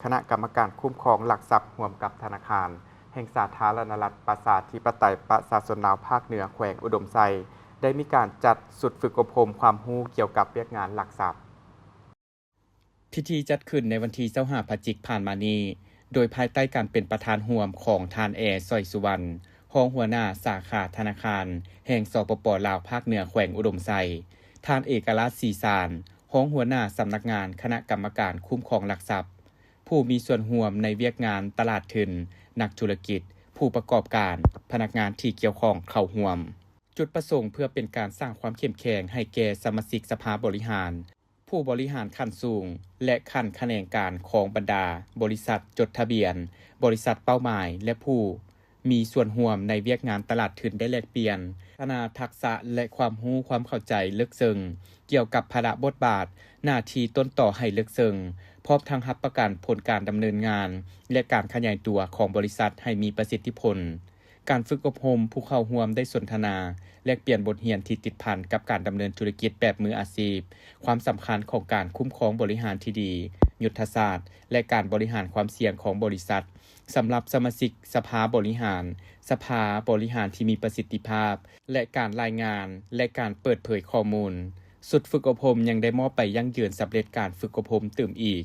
คณะกรรมการคุ้มครองหลักทรัพย์ร่วมกับธนาคารแห่งสาธารณรัฐประชาธิปไตยประชาชนลาวภาคเหนือแขวงอุดมไซได้มีการจัดสุดฝึกอบรมความรู้เกี่ยวกับเวียกงานหลักทรัพย์พิธีจัดขึ้นในวันที่25พฤศจิกายนผ่านมานี้โดยภายใต้การเป็นประธานร่วมของทานแอสอยสุวรรณรองหัวหน้าสาขาธนาคารแห่งสปป.ลาวภาคเหนือแขวงอุดมไซท่านเอกราชศรีสารรองหัวหน้าสำนักงานคณะกรรมการคุ้มครองหลักทรัพย์ผู้มีส่วนร่วมในเวียกงานตลาดทุนนักธุรกิจผู้ประกอบการพนักงานที่เกี่ยวข้องเข้าร่วมจุดประสงค์เพื่อเป็นการสร้างความเข้มแข็งให้แก่สมาชิกสภาบริหารผู้บริหารขั้นสูงและขั้นแขนงการของบรรดาบริษัทจดทะเบียนบริษัทเป้าหมายและผู้มีส่วนร่วมในเวียกงานตลาดทุนได้แลกเปลี่ยนพัฒนาทักษะและความรู้ความเข้าใจลึกซึ้งเกี่ยวกับภาระบทบาทหน้าที่ต้นต่อให้ลึกซึ้งพร้อมทั้งรับประกันผลการดำเนินงานและการขยายตัวของบริษัทให้มีประสิทธิผลการฝึกอบรมผู้เข้าร่วมได้สนทนาแลกเปลี่ยนบทเรียนที่ติดพันกับการดำเนินธุรกิจแบบมืออาชีพความสำคัญของการคุ้มครองบริหารที่ดียุทธศาสตร์และการบริหารความเสี่ยงของบริษัทสำหรับสมาชิกสภาบริหารสภาบริหารที่มีประสิทธิภาพและการรายงานและการเปิดเผยข้อมูลสุดฝึกอบรมยังได้มอบไปยั่งยืนสำเร็จการฝึกอบรมตื่มอีก